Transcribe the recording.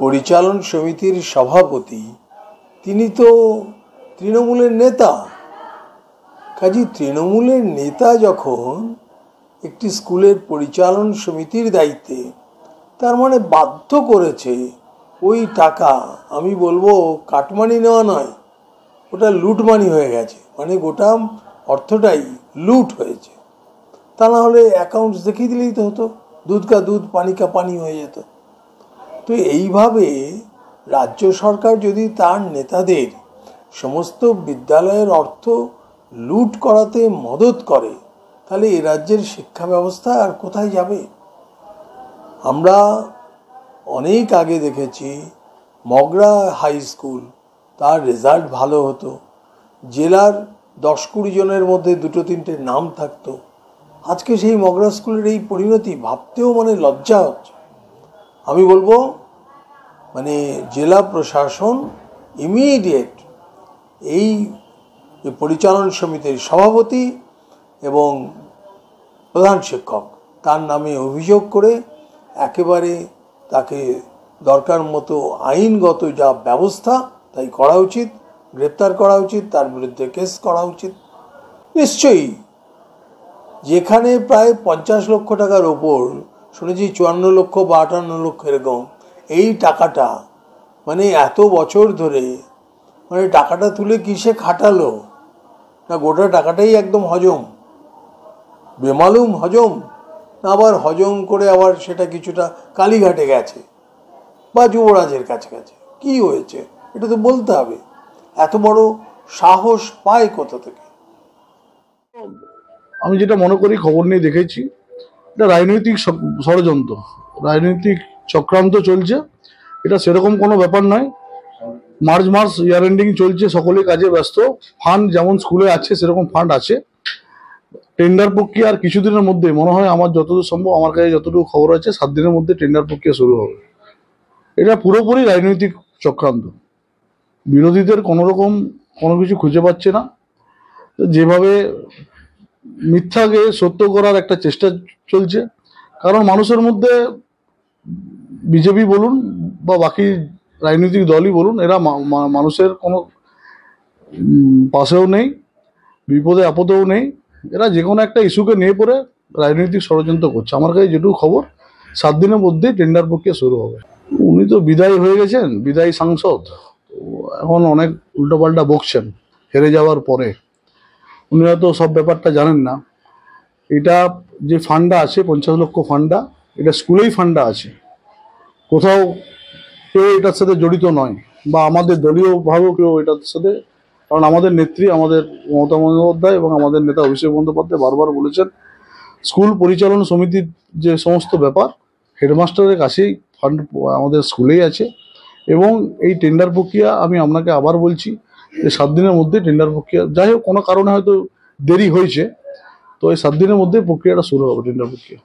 পরিচালন সমিতির সভাপতি তিনি তো তৃণমূলের নেতা। কাজী তৃণমূলের নেতা যখন একটি স্কুলের পরিচালন সমিতির দায়িত্বে, তার মানে বাধ্য করেছে ওই টাকা, আমি বলবো কাটমানি নেওয়া নয়, ওটা লুটমানি হয়ে গেছে, মানে গোটা অর্থটাই লুট হয়েছে। তা না হলে অ্যাকাউন্টস দেখিয়ে দিলেই তো হতো, দুধ কা দুধ পানি কা পানি হয়ে যেত। তো এইভাবে রাজ্য সরকার যদি তার নেতাদের সমস্ত বিদ্যালয়ের অর্থ লুট করাতে মদত করে, তাহলে এ রাজ্যের শিক্ষা ব্যবস্থা আর কোথায় যাবে? আমরা অনেক আগে দেখেছি মগরা হাই স্কুল, তার রেজাল্ট ভালো হতো, জেলার 10-20 জনের মধ্যে 2-3টে নাম থাকতো। আজকে সেই মগরা স্কুলের এই পরিণতি ভাবতেও মানে লজ্জা হচ্ছে। আমি বলবো মানে জেলা প্রশাসন ইমিডিয়েট এই পরিচালন সমিতির সভাপতি এবং প্রধান শিক্ষক তার নামে অভিযোগ করে একেবারে তাকে দরকার মতো আইনগত যা ব্যবস্থা তাই করা উচিত, গ্রেপ্তার করা উচিত, তার বিরুদ্ধে কেস করা উচিত। নিশ্চয়ই যেখানে প্রায় 50 লক্ষ টাকার ওপর, শুনেছি 54 লক্ষ বা 58 লক্ষ এরকম, এই টাকাটা মানে এত বছর ধরে মানে টাকাটা তুলে কিসে খাটালো না, গোটা টাকাটাই একদম হজম, বেমালুম হজম, না আবার হজম করে আবার সেটা কিছুটা কালীঘাটে গেছে বা যুবরাজের কাছে গেছে, কি হয়েছে এটা তো বলতে হবে। এত বড় সাহস পায় কোথা থেকে? আমি যেটা মনে করি, খবর নিয়ে দেখেছি, এটা রাজনৈতিক ষড়যন্ত্র, রাজনৈতিক চক্রান্ত চলছে। এটা সেরকম কোনো ব্যাপার নয়। মার্চ মাস ইয়ার এন্ডিং চলছে, সকলে কাজে ব্যস্ত। ফান্ড যেমন স্কুলে আছে সেরকম ফান্ড আছে। টেন্ডার প্রক্রিয়া আর কিছুদিনের মধ্যে, মনে হয় আমার যতদূর সম্ভব, আমার কাছে যতটুকু খবর আছে, 7 দিনের মধ্যে টেন্ডার প্রক্রিয়া শুরু হবে। এটা পুরোপুরি রাজনৈতিক চক্রান্ত। বিরোধীদের কোনোরকম কোনো কিছু খুঁজে পাচ্ছে না। যেভাবে মিথ্যাকে সত্য করার একটা চেষ্টা চলছে, কারণ মানুষের মধ্যে বিজেপি বলুন বা বাকি রাজনৈতিক দলই বলুন, এরা মানুষের কোনো পাশেও নেই, বিপদে আপদেও নেই। এরা যে কোনো একটা ইস্যুকে নিয়ে পড়ে রাজনৈতিক ষড়যন্ত্র করছে। আমার কাছে যেটুকু খবর, 7 দিনের মধ্যে টেন্ডার প্রক্রিয়া শুরু হবে। উনি তো বিদায়ী হয়ে গেছেন, বিদায়ী সাংসদ, এখন অনেক উল্টোপাল্টা বকছেন হেরে যাওয়ার পরে। উনি হয়তো সব ব্যাপারটা জানেন না। এটা যে ফান্ডটা আছে, 50 লক্ষ ফান্ডটা, এটা স্কুলেই ফান্ডটা আছে, কোথাও কেউ এটার সাথে জড়িত নয়, বা আমাদের দলীয়ভাবেও কেউ এটার সাথে। কারণ আমাদের নেত্রী, আমাদের মমতা বন্দ্যোপাধ্যায় এবং আমাদের নেতা অভিষেক বন্দ্যোপাধ্যায় বারবার বলেছেন, স্কুল পরিচালন সমিতির যে সমস্ত ব্যাপার হেডমাস্টারের কাছেই ফান্ড আমাদের স্কুলেই আছে। এবং এই টেন্ডার প্রক্রিয়া, আমি আপনাকে আবার বলছি যে 7 দিনের মধ্যে টেন্ডার প্রক্রিয়া, যাই হোক কোনো কারণে হয়তো দেরি হয়েছে, তো এই 7 দিনের মধ্যে প্রক্রিয়াটা শুরু হবে, টেন্ডার প্রক্রিয়া।